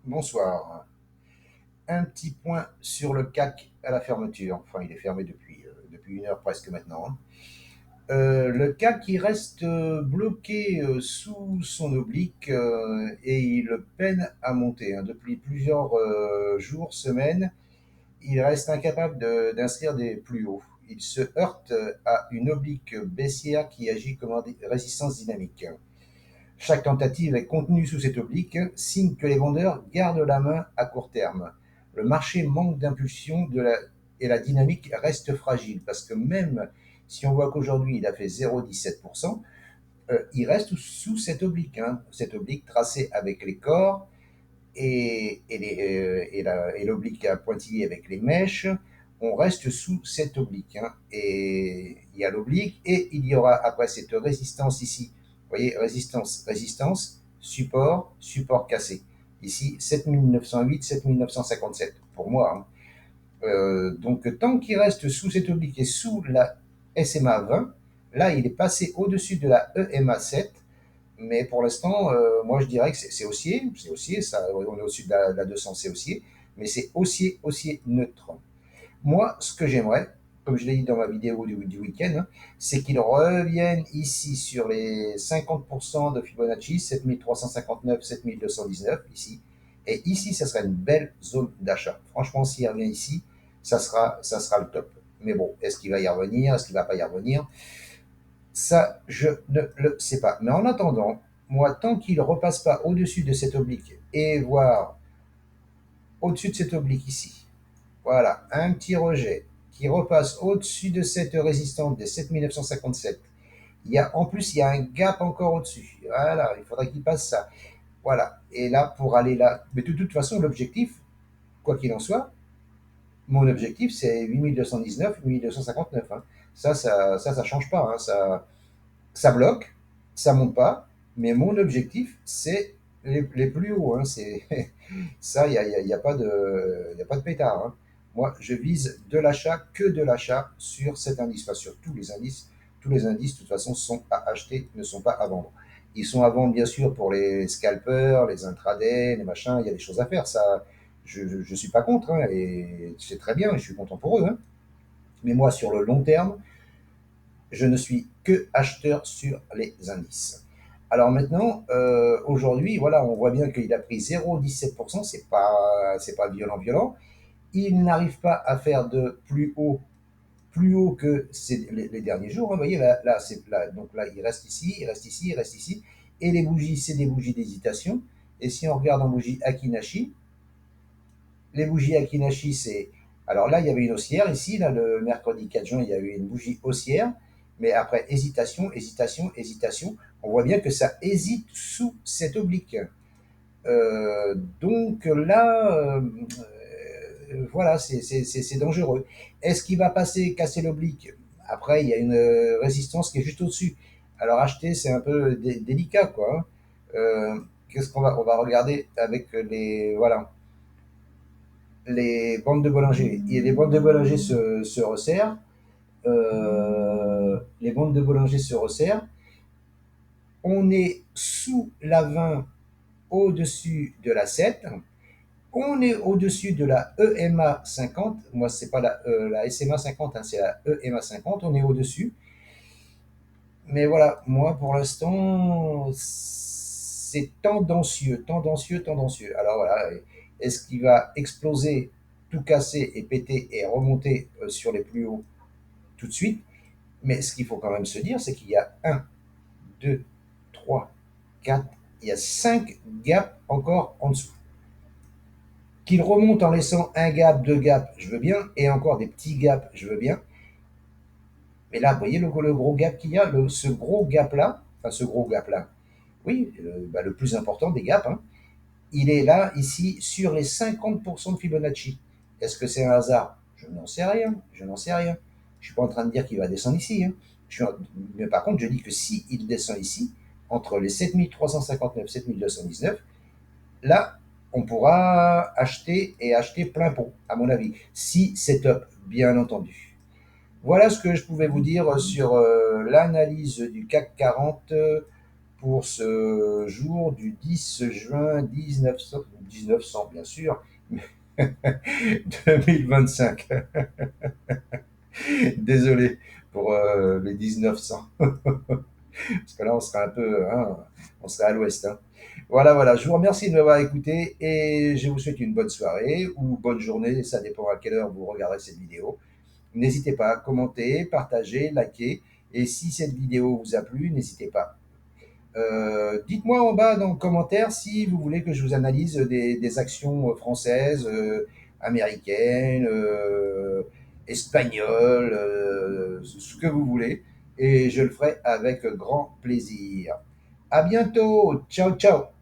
Bonsoir. Un petit point sur le CAC à la fermeture. Enfin, il est fermé depuis une heure presque maintenant, hein. Le CAC il reste bloqué sous son oblique et il peine à monter, hein. Depuis plusieurs jours, semaines, il reste incapable d'inscrire des plus hauts. Il se heurte à une oblique baissière qui agit comme résistance dynamique. Chaque tentative est contenue sous cette oblique, signe que les vendeurs gardent la main à court terme. Le marché manque d'impulsion et la dynamique reste fragile parce que même si on voit qu'aujourd'hui il a fait 0,17%, il reste sous cette oblique tracée avec les corps et l'oblique à pointillé avec les mèches. On reste sous cette oblique, hein. Et il y a l'oblique et il y aura après cette résistance ici. Vous voyez, résistance, résistance, support, support cassé. Ici, 7908, 7957 pour moi, hein. Donc, tant qu'il reste sous cette oblique et sous la SMA 20, là, il est passé au-dessus de la EMA 7. Mais pour l'instant, moi je dirais que c'est haussier, ça, on est au-dessus de la 200, c'est haussier, mais c'est haussier, haussier neutre. Moi, ce que j'aimerais, comme je l'ai dit dans ma vidéo du week-end, hein, c'est qu'ils reviennent ici sur les 50% de Fibonacci, 7359, 7219, ici. Et ici, ça sera une belle zone d'achat. Franchement, s'il revient ici, ça sera le top. Mais bon, est-ce qu'il va y revenir? Est-ce qu'il ne va pas y revenir? Ça, je ne le sais pas. Mais en attendant, moi, tant qu'il ne repasse pas au-dessus de cette oblique et voir au-dessus de cette oblique ici, voilà, un petit rejet qui repasse au-dessus de cette résistance des 7957. En plus, il y a un gap encore au-dessus. Voilà, il faudrait qu'il passe ça. Voilà. Et là, pour aller là. Mais de toute façon, l'objectif, quoi qu'il en soit, mon objectif, c'est 8219, 8259, hein. Ça change pas, hein. Ça bloque, ça monte pas, mais mon objectif, c'est les plus hauts, hein. Ça, y a pas de pétard, hein. Moi, je vise de l'achat, que de l'achat sur cet indice, enfin sur tous les indices. Tous les indices, de toute façon, sont à acheter, ne sont pas à vendre. Ils sont à vendre, bien sûr, pour les scalpers, les intradés, les machins. Il y a des choses à faire. Ça, je suis pas contre, hein, et c'est très bien. Je suis content pour eux, hein. Mais moi, sur le long terme, je ne suis que acheteur sur les indices. Alors maintenant, aujourd'hui, voilà, on voit bien qu'il a pris 0,17%, c'est pas violent, violent. Il n'arrive pas à faire de plus haut que les derniers jours, hein. Vous voyez, donc là, il reste ici, il reste ici, il reste ici. Et les bougies, c'est des bougies d'hésitation. Et si on regarde en bougie Akinashi, les bougies Akinashi, c'est. Alors là, il y avait une haussière ici, là, le mercredi 4 juin, il y avait une bougie haussière, mais après hésitation, hésitation, hésitation, on voit bien que ça hésite sous cette oblique. Donc là, voilà, c'est dangereux. Est-ce qu'il va passer, casser l'oblique? Après, il y a une résistance qui est juste au-dessus. Alors acheter, c'est un peu délicat, quoi, hein. Qu'est-ce qu'on va, on va regarder avec voilà, les bandes de Bollinger. Et les bandes de Bollinger se resserrent. Les bandes de Bollinger se resserrent. On est sous la 20, au-dessus de la 7. On est au-dessus de la EMA 50. Moi, c'est pas la SMA 50, hein, c'est la EMA 50. On est au-dessus. Mais voilà, moi, pour l'instant, c'est tendancieux, tendancieux, tendancieux. Alors voilà, est-ce qu'il va exploser, tout casser et péter et remonter sur les plus hauts tout de suite? Mais ce qu'il faut quand même se dire, c'est qu'il y a un, 2, 3, 4, il y a 5 gaps encore en dessous. Qu'il remonte en laissant un gap, deux gaps, je veux bien, et encore des petits gaps, je veux bien. Mais là, vous voyez le gros gap qu'il y a, ce gros gap-là, enfin ce gros gap-là, oui, le plus important des gaps, hein, il est là, ici, sur les 50% de Fibonacci. Est-ce que c'est un hasard? Je n'en sais rien, je n'en sais rien. Je ne suis pas en train de dire qu'il va descendre ici, hein. Mais par contre, je dis que s'il descend ici, entre les 7359 et 7219, là, on pourra acheter et acheter plein pot, à mon avis, si c'est up, bien entendu. Voilà ce que je pouvais vous dire sur l'analyse du CAC 40 pour ce jour du 10 juin 1900 bien sûr, 2025. Désolé pour les 1900. Parce que là, on serait un peu, hein, on serait à l'ouest. Hein. Voilà, voilà. Je vous remercie de m'avoir écouté et je vous souhaite une bonne soirée ou bonne journée. Ça dépend à quelle heure vous regardez cette vidéo. N'hésitez pas à commenter, partager, liker. Et si cette vidéo vous a plu, n'hésitez pas. Dites-moi en bas dans le commentaire si vous voulez que je vous analyse des actions françaises, américaines, espagnoles, ce que vous voulez. Et je le ferai avec grand plaisir. À bientôt. Ciao, ciao.